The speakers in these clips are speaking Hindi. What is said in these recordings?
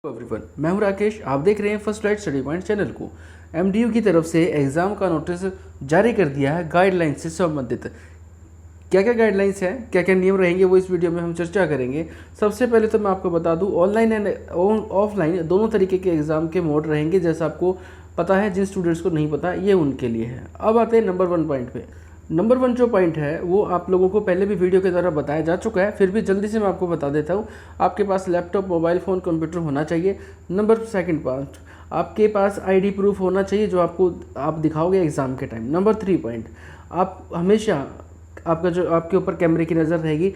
एवरीवन, मैं हूं राकेश। आप देख रहे हैं first right study point channel को। एमडीयू की तरफ से एग्ज़ाम का नोटिस जारी कर दिया है गाइडलाइंस से संबंधित। क्या क्या गाइडलाइंस हैं, क्या क्या नियम रहेंगे, वो इस वीडियो में हम चर्चा करेंगे। सबसे पहले तो मैं आपको बता दूं, ऑनलाइन एंड ऑफलाइन दोनों तरीके के एग्ज़ाम के मोड रहेंगे। जैसा आपको पता है, जिन स्टूडेंट्स को नहीं पता ये उनके लिए है। अब आते हैं नंबर 1 पॉइंट पे। नंबर 1 जो पॉइंट है वो आप लोगों को पहले भी वीडियो के द्वारा बताया जा चुका है, फिर भी जल्दी से मैं आपको बता देता हूँ। आपके पास लैपटॉप, मोबाइल फ़ोन, कंप्यूटर होना चाहिए। नंबर 2 पॉइंट, आपके पास आईडी प्रूफ होना चाहिए जो आप दिखाओगे एग्ज़ाम के टाइम। नंबर 3 पॉइंट, आप हमेशा आपका जो आपके ऊपर कैमरे की नज़र रहेगी।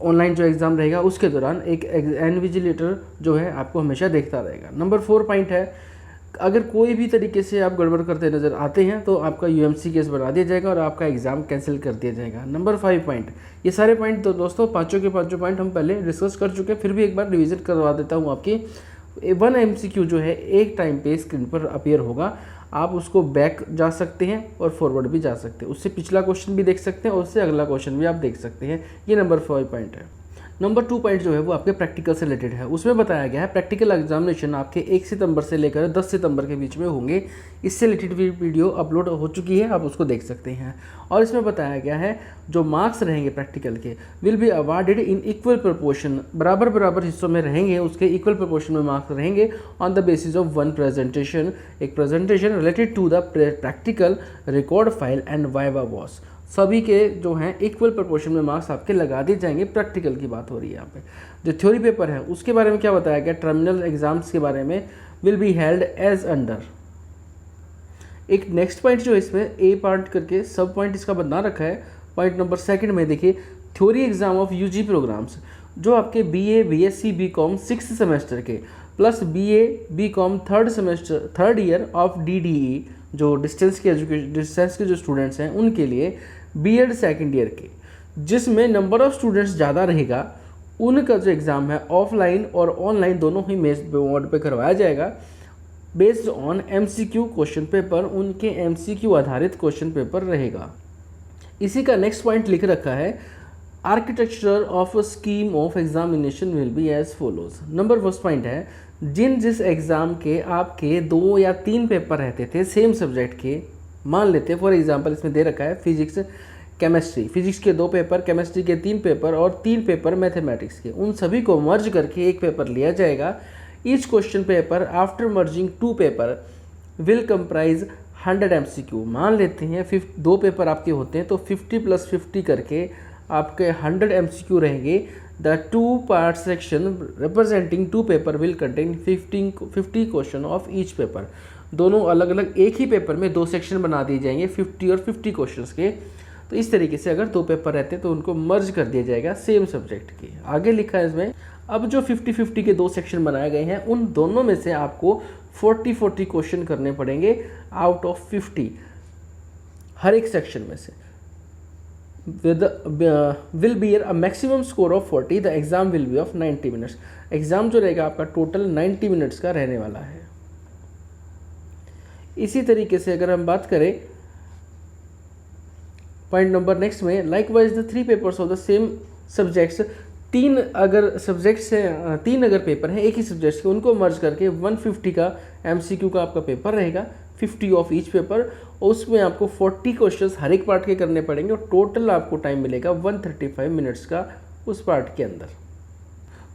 ऑनलाइन जो एग्ज़ाम रहेगा उसके दौरान एक इन्विजिलेटर जो है आपको हमेशा देखता रहेगा। नंबर 4 पॉइंट है, अगर कोई भी तरीके से आप गड़बड़ करते नज़र आते हैं तो आपका यूएमसी केस बना दिया जाएगा और आपका एग्ज़ाम कैंसिल कर दिया जाएगा। नंबर 5 पॉइंट, ये सारे पॉइंट तो दोस्तों पाँचों के पाँचों पॉइंट हम पहले डिस्कस कर चुके हैं, फिर भी एक बार रिवीजन करवा देता हूँ आपकी। 1 MCQ जो है एक टाइम पे स्क्रीन पर अपीयर होगा। आप उसको बैक जा सकते हैं और फॉरवर्ड भी जा सकते हैं, उससे पिछला क्वेश्चन भी देख सकते हैं और उससे अगला क्वेश्चन भी आप देख सकते हैं। ये नंबर 5 पॉइंट है। नंबर 2 पॉइंट जो है वो आपके प्रैक्टिकल से रिलेटेड है। उसमें बताया गया है प्रैक्टिकल एग्जामिनेशन आपके 1 सितंबर से लेकर 10 सितंबर के बीच में होंगे। इससे रिलेटेड वीडियो अपलोड हो चुकी है, आप उसको देख सकते हैं। और इसमें बताया गया है जो मार्क्स रहेंगे प्रैक्टिकल के will be awarded in equal proportion, बराबर बराबर हिस्सों में रहेंगे, उसके इक्वल प्रपोर्शन में मार्क्स रहेंगे on the basis of 1 presentation, एक presentation related to the practical, record file and viva voce. सभी के जो हैं इक्वल प्रोपोर्शन में मार्क्स आपके लगा दिए जाएंगे। प्रैक्टिकल की बात हो रही है यहाँ पे। जो थ्योरी पेपर है उसके बारे में क्या बताया गया, टर्मिनल एग्जाम्स के बारे में will be held as under. एक नेक्स्ट पॉइंट जो इसमें ए पार्ट करके सब पॉइंट इसका बना रखा है। पॉइंट नंबर 2 में देखिए, theory exam of UG programmes जो आपके BA, BSc, BCom 6th semester के plus BA, BCom 3rd year of DDE जो डिस्टेंस के जो स्टूडेंट्स हैं उनके लिए, बीएड 2nd ईयर के, जिसमें नंबर ऑफ स्टूडेंट्स ज़्यादा रहेगा, उनका जो एग्ज़ाम है ऑफलाइन और ऑनलाइन दोनों ही मोड पे करवाया जाएगा based on MCQ question paper. उनके MCQ आधारित क्वेश्चन पेपर रहेगा। इसी का नेक्स्ट पॉइंट लिख रखा है, architecture of scheme of examination will be as follows. Number 1 point है, जिस एग्ज़ाम के आपके 2 या 3 पेपर रहते थे सेम सब्जेक्ट के, मान लेते फॉर एग्जांपल इसमें दे रखा है फिजिक्स, केमिस्ट्री, फिजिक्स के 2 पेपर, केमिस्ट्री के 3 पेपर और 3 पेपर मैथमेटिक्स के, उन सभी को मर्ज करके एक पेपर लिया जाएगा। Each question paper after merging 2 paper will comprise 100 MCQ। मान लेते हैं 2 पेपर आपके होते हैं तो 50 + 50 करके आपके 100 MCQ रहेंगे। The 2 part section representing 2 paper will contain 50 question of each paper. दोनों अलग अलग एक ही पेपर में 2 सेक्शन बना दिए जाएंगे 50 और 50 क्वेश्चंस के। तो इस तरीके से अगर 2 पेपर रहते हैं तो उनको मर्ज कर दिया जाएगा सेम सब्जेक्ट के। आगे लिखा है इसमें, अब जो 50-50 के 2 सेक्शन बनाए गए हैं उन दोनों में से आपको 40-40 क्वेश्चन करने पड़ेंगे आउट ऑफ 50 हर एक सेक्शन में से। Will be a maximum score of 40, the exam will be of 90 minutes. Exam जो रहेगा आपका टोटल 90 मिनट्स का रहने वाला है। इसी तरीके से अगर हम बात करें पॉइंट नंबर नेक्स्ट में, likewise the 3 papers of the same subjects, 3 अगर पेपर हैं एक ही सब्जेक्ट्स के, उनको मर्ज करके 150 का MCQ का आपका पेपर रहेगा, 50 ऑफ ईच पेपर, और उसमें आपको 40 क्वेश्चंस हर एक पार्ट के करने पड़ेंगे और टोटल आपको टाइम मिलेगा 135 मिनट्स का उस पार्ट के अंदर।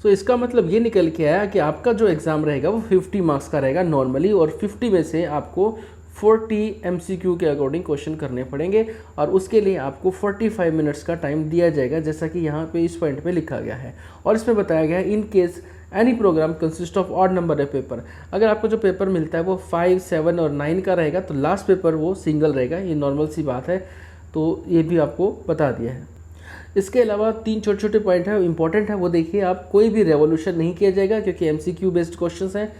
सो इसका मतलब ये निकल के आया कि आपका जो एग्ज़ाम रहेगा वो 50 मार्क्स का रहेगा नॉर्मली, और 50 में से आपको 40 MCQ के अकॉर्डिंग क्वेश्चन करने पड़ेंगे और उसके लिए आपको 45 मिनट्स का टाइम दिया जाएगा, जैसा कि यहाँ पे इस पॉइंट पे लिखा गया है। और इसमें बताया गया है, in case any programme consist of odd number of paper, अगर आपको जो पेपर मिलता है वो 5, 7 और 9 का रहेगा तो लास्ट पेपर वो सिंगल रहेगा। ये नॉर्मल सी बात है, तो ये भी आपको बता दिया है। इसके अलावा 3 छोटे छोटे पॉइंट है इंपॉर्टेंट है, वो देखिए। आप कोई भी रेवोल्यूशन नहीं किया जाएगा क्योंकि MCQ बेस्ड क्वेश्चंस हैं,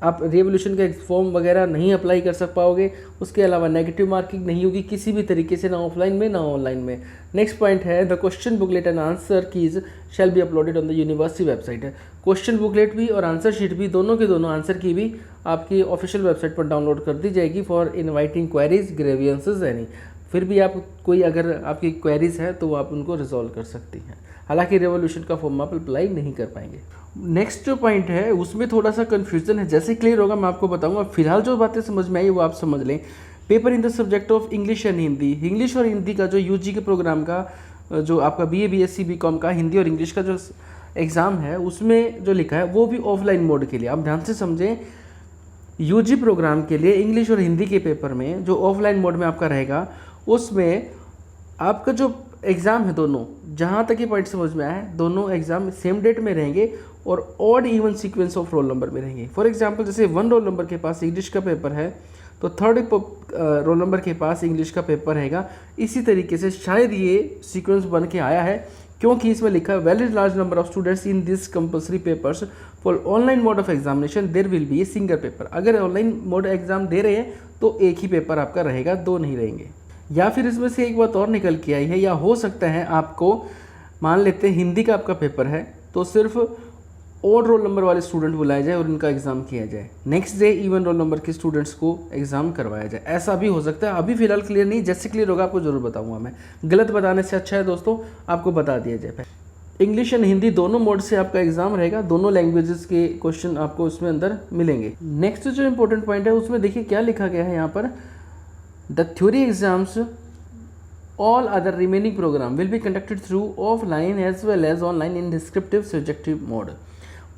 आप रेवोल्यूशन का फॉर्म वगैरह नहीं अप्लाई कर सक पाओगे। उसके अलावा नेगेटिव मार्किंग नहीं होगी किसी भी तरीके से, ना ऑफलाइन में ना ऑनलाइन में। नेक्स्ट पॉइंट है, the question booklet and answer keys shall be uploaded on the university website. है क्वेश्चन बुकलेट भी और आंसर शीट भी, दोनों के दोनों आंसर की भी आपकी ऑफिशियल वेबसाइट पर डाउनलोड कर दी जाएगी for inviting queries, grievances any. फिर भी आप कोई अगर आपकी क्वेरीज है तो आप उनको रिजॉल्व कर सकती हैं। हालांकि रेवोल्यूशन का फॉर्म आप अप्लाई नहीं कर पाएंगे। नेक्स्ट जो पॉइंट है उसमें थोड़ा सा कन्फ्यूजन है, जैसे क्लियर होगा मैं आपको बताऊंगा। फिलहाल जो बातें समझ में आई वो आप समझ लें। Paper in the subject of English and Hindi, English और हिंदी का जो यूजी के प्रोग्राम का जो आपका बीए बीएससी बीकॉम का हिंदी और इंग्लिश का जो एग्ज़ाम है उसमें जो लिखा है वो भी ऑफलाइन मोड के लिए। आप ध्यान से समझें, यूजी प्रोग्राम के लिए इंग्लिश और हिंदी के पेपर में जो ऑफलाइन मोड में आपका रहेगा उसमें आपका जो एग्ज़ाम है दोनों, जहाँ तक ये पॉइंट समझ में आया है, दोनों एग्ज़ाम सेम डेट में रहेंगे और odd even sequence of roll number में रहेंगे। फॉर एग्जांपल जैसे 1 रोल नंबर के पास इंग्लिश का पेपर है तो 3rd रोल नंबर के पास इंग्लिश का पेपर रहेगा। इसी तरीके से शायद ये सीक्वेंस बन के आया है क्योंकि इसमें लिखा है valid large number of students in this compulsory papers for online mode of examination there will be a single paper. अगर ऑनलाइन मोड एग्जाम दे रहे हैं तो एक ही पेपर आपका रहेगा, दो नहीं रहेंगे। या फिर इसमें से एक बात और निकल के आई है, या हो सकता है आपको मान लेते हैं हिंदी का आपका पेपर है तो सिर्फ ऑड रोल नंबर वाले स्टूडेंट बुलाया जाए और उनका एग्ज़ाम किया जाए, next day even roll number के स्टूडेंट्स को एग्ज़ाम करवाया जाए। ऐसा भी हो सकता है, अभी फिलहाल क्लियर नहीं, जैसे क्लियर होगा आपको जरूर बताऊंगा मैं। गलत बताने से अच्छा है दोस्तों आपको बता दिया जाए। इंग्लिश एंड हिंदी दोनों मोड से आपका एग्जाम रहेगा, दोनों लैंग्वेजेस के क्वेश्चन आपको उसमें अंदर मिलेंगे। नेक्स्ट जो इंपॉर्टेंट पॉइंट है उसमें देखिए क्या लिखा गया है यहाँ पर, the theory exams all other remaining program will be conducted through offline as well as online in descriptive subjective mode।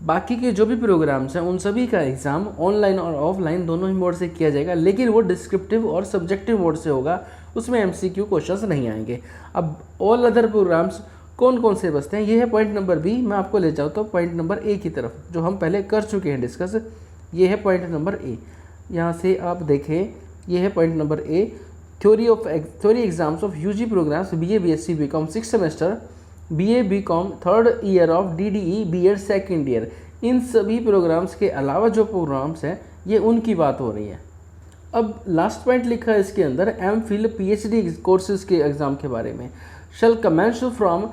बाकी के जो भी प्रोग्राम्स हैं उन सभी का एग्ज़ाम ऑनलाइन और ऑफलाइन दोनों ही मोड से किया जाएगा, लेकिन वो डिस्क्रिप्टिव और सब्जेक्टिव मोड से होगा, उसमें एमसीक्यू क्वेश्चंस नहीं आएंगे। अब ऑल अदर प्रोग्राम्स कौन कौन से बचते हैं, ये है पॉइंट नंबर बी। मैं आपको ले जाऊँ तो पॉइंट नंबर ए की तरफ, जो हम पहले कर चुके हैं डिस्कस। ये है पॉइंट नंबर ए, यहाँ से आप देखें, ये है point number A, theory exams of UG programmes BA BSc BCom 6 semester, BA BCom 3rd year of DDE BEd 2nd year. इन सभी प्रोग्राम्स के अलावा जो प्रोग्राम्स हैं ये उनकी बात हो रही है। अब लास्ट पॉइंट लिखा है इसके अंदर एमफिल पीएचडी कोर्सेज के एग्ज़ाम के बारे में, shall commence from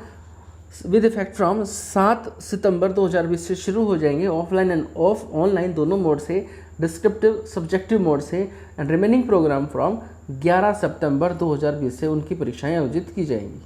with effect from 7 सितंबर 2020 से शुरू हो जाएंगे, ऑफलाइन एंड ऑनलाइन दोनों मोड से, डिस्क्रिप्टिव सब्जेक्टिव मोड से, एंड रिमेनिंग प्रोग्राम फ्रॉम 11 सितंबर 2020 से उनकी परीक्षाएं आयोजित की जाएंगी।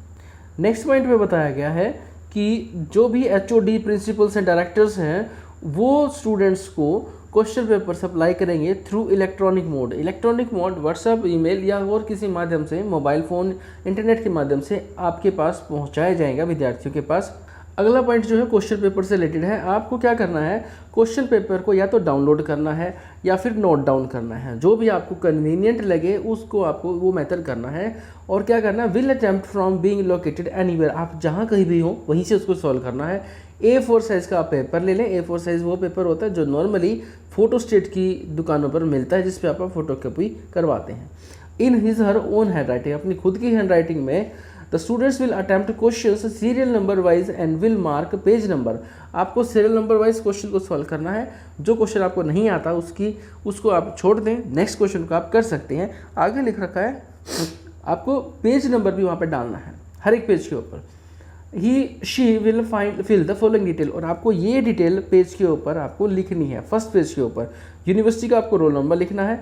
नेक्स्ट पॉइंट में बताया गया है कि जो भी एचओडी प्रिंसिपल्स एंड डायरेक्टर्स हैं वो स्टूडेंट्स को क्वेश्चन पेपर सप्लाई करेंगे through electronic mode. Electronic mode WhatsApp, email या और किसी माध्यम से, मोबाइल फ़ोन, इंटरनेट के माध्यम से आपके पास पहुंचाया जाएगा विद्यार्थियों के पास। अगला पॉइंट जो है क्वेश्चन पेपर से रिलेटेड है। आपको क्या करना है, क्वेश्चन पेपर को या तो डाउनलोड करना है या फिर नोट डाउन करना है, जो भी आपको कन्वीनियंट लगे उसको आपको वो मेथड करना है। और क्या करना है, will attempt from being located anywhere, आप जहाँ कहीं भी हो वहीं से उसको सॉल्व करना है। A4 साइज़ का आप पेपर ले लें। A4 साइज़ वो पेपर होता है जो नॉर्मली फोटोस्टेट की दुकानों पर मिलता है, जिस पे आप फोटो कॉपी करवाते हैं। In his her own hand writing, अपनी खुद की हैंड राइटिंग में the students will attempt questions serial number wise and will mark page number. आपको सीरियल नंबर वाइज क्वेश्चन को सॉल्व करना है। जो क्वेश्चन आपको नहीं आता उसको आप छोड़ दें, नेक्स्ट क्वेश्चन को आप कर सकते हैं। आगे लिख रखा है आपको पेज नंबर भी वहाँ पर डालना है हर एक पेज के ऊपर। She will fill the following detail, और आपको ये डिटेल पेज के ऊपर आपको लिखनी है। फर्स्ट पेज के ऊपर यूनिवर्सिटी का आपको रोल नंबर लिखना है,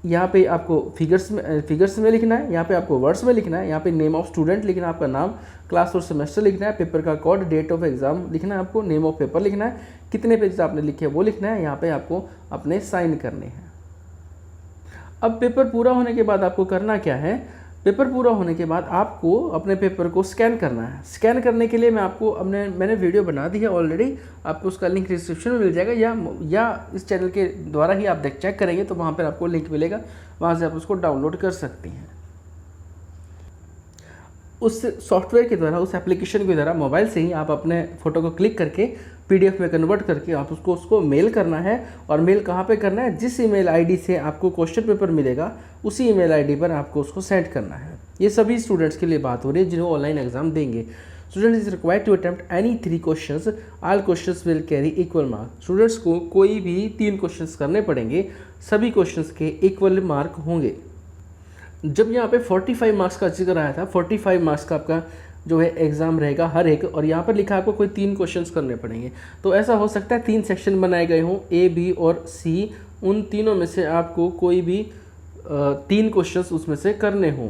यहाँ पे आपको फिगर्स में लिखना है, यहाँ पे आपको वर्ड्स में लिखना है, यहाँ पे नेम ऑफ स्टूडेंट लिखना है, आपका नाम, क्लास और सेमेस्टर लिखना है, पेपर का कोड, डेट ऑफ एग्जाम लिखना है, आपको नेम ऑफ पेपर लिखना है, कितने पेज आपने लिखे वो लिखना है, यहाँ पे आपको अपने साइन करने हैं। अब पेपर पूरा होने के बाद आपको करना क्या है, पेपर पूरा होने के बाद आपको अपने पेपर को स्कैन करना है। स्कैन करने के लिए मैंने वीडियो बना दी है ऑलरेडी, आपको उसका लिंक डिस्क्रिप्शन में मिल जाएगा, या इस चैनल के द्वारा ही आप चेक करेंगे तो वहाँ पर आपको लिंक मिलेगा, वहाँ से आप उसको डाउनलोड कर सकते हैं। उस सॉफ्टवेयर के द्वारा, उस एप्लीकेशन के द्वारा मोबाइल से ही आप अपने फ़ोटो को क्लिक करके PDF में कन्वर्ट करके आप उसको मेल करना है। और मेल कहाँ पे करना है, जिस ईमेल आईडी से आपको क्वेश्चन पेपर मिलेगा उसी ईमेल आईडी पर आपको उसको सेंड करना है। ये सभी स्टूडेंट्स के लिए बात हो रही है जिन्हें ऑनलाइन एग्जाम देंगे। Student is required to attempt any 3 questions, all questions will carry equal marks. Students को कोई भी 3 क्वेश्चंस करने पड़ेंगे, सभी क्वेश्चंस के इक्वल मार्क होंगे। जब यहाँ पे 45 मार्क्स का जिक्र आया था, 45 मार्क्स का आपका जो है एग्ज़ाम रहेगा हर एक, और यहाँ पर लिखा आपको कोई 3 क्वेश्चंस करने पड़ेंगे। तो ऐसा हो सकता है 3 सेक्शन बनाए गए हों, A, B और C, उन तीनों में से आपको कोई भी 3 क्वेश्चंस उसमें से करने हों।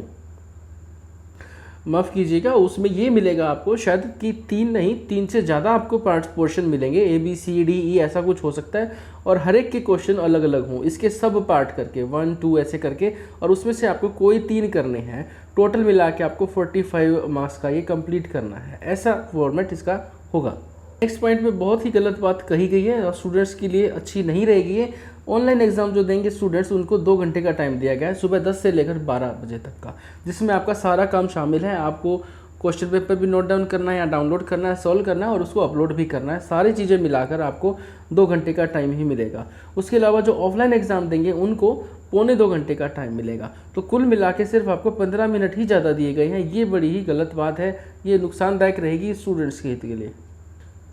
माफ़ कीजिएगा, उसमें ये मिलेगा आपको शायद कि 3 नहीं 3 से ज़्यादा आपको पार्ट पोर्शन मिलेंगे, ABCDE ऐसा कुछ हो सकता है, और हर एक के क्वेश्चन अलग अलग हों, इसके सब पार्ट करके 1 2 ऐसे करके, और उसमें से आपको कोई 3 करने हैं। टोटल मिला के आपको 45 मार्क्स का ये कंप्लीट करना है, ऐसा फॉर्मेट इसका होगा। नेक्स्ट पॉइंट में बहुत ही गलत बात कही गई है और स्टूडेंट्स के लिए अच्छी नहीं रहेगी है। ऑनलाइन एग्जाम जो देंगे स्टूडेंट्स, उनको 2 घंटे का टाइम दिया गया है, सुबह 10 से लेकर 12 बजे तक का, जिसमें आपका सारा काम शामिल है। आपको क्वेश्चन पेपर भी नोट डाउन करना है या डाउनलोड करना है, सॉल्व करना है और उसको अपलोड भी करना है। सारी चीज़ें मिलाकर आपको 2 घंटे का टाइम ही मिलेगा। उसके अलावा जो ऑफलाइन एग्ज़ाम देंगे उनको 1.25 घंटे का टाइम मिलेगा। तो कुल मिला के सिर्फ आपको 15 मिनट ही ज़्यादा दिए गए हैं। ये बड़ी ही गलत बात है, ये नुकसानदायक रहेगी स्टूडेंट्स के हित के लिए।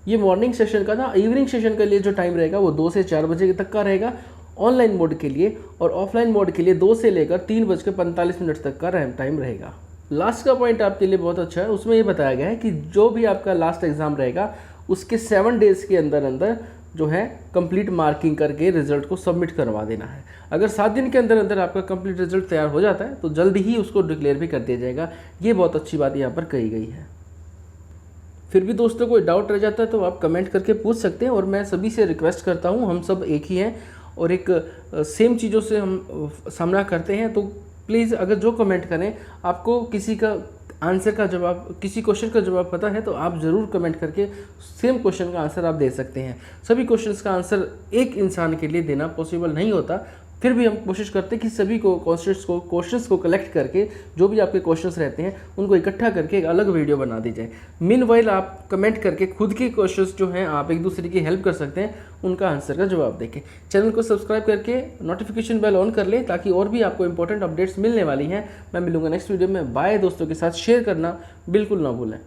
ये मॉर्निंग सेशन का था। इवनिंग सेशन के लिए जो टाइम रहेगा वो 2 से 4 बजे तक का रहेगा ऑनलाइन मोड के लिए, और ऑफलाइन मोड के लिए 2 से लेकर 3:45 तक का टाइम रहेगा। लास्ट का पॉइंट आपके लिए बहुत अच्छा है, उसमें ये बताया गया है कि जो भी आपका लास्ट एग्ज़ाम रहेगा उसके 7 डेज़ के अंदर अंदर जो है कंप्लीट मार्किंग करके रिजल्ट को सबमिट करवा देना है। अगर 7 दिन के अंदर अंदर आपका कंप्लीट रिजल्ट तैयार हो जाता है तो जल्दी ही उसको डिक्लेयर भी कर दिया जाएगा। ये बहुत अच्छी बात यहाँ पर कही गई है। फिर भी दोस्तों कोई डाउट रह जाता है तो आप कमेंट करके पूछ सकते हैं, और मैं सभी से रिक्वेस्ट करता हूँ, हम सब एक ही हैं और एक सेम चीज़ों से हम सामना करते हैं। तो प्लीज़ अगर जो कमेंट करें, आपको किसी का आंसर का जवाब, किसी क्वेश्चन का जवाब पता है तो आप ज़रूर कमेंट करके सेम क्वेश्चन का आंसर आप दे सकते हैं। सभी क्वेश्चंस का आंसर एक इंसान के लिए देना पॉसिबल नहीं होता, फिर भी हम कोशिश करते हैं कि सभी को क्वेश्चंस को कलेक्ट करके जो भी आपके क्वेश्चंस रहते हैं उनको इकट्ठा करके एक अलग वीडियो बना दी जाए। मीनवाइल आप कमेंट करके खुद के क्वेश्चंस जो हैं आप एक दूसरे की हेल्प कर सकते हैं, उनका आंसर का जवाब देके। चैनल को सब्सक्राइब करके नोटिफिकेशन बेल ऑन कर लें ताकि और भी आपको इंपॉर्टेंट अपडेट्स मिलने वाली हैं। मैं मिलूंगा नेक्स्ट वीडियो में। बाय दोस्तों के साथ शेयर करना बिल्कुल ना भूलें।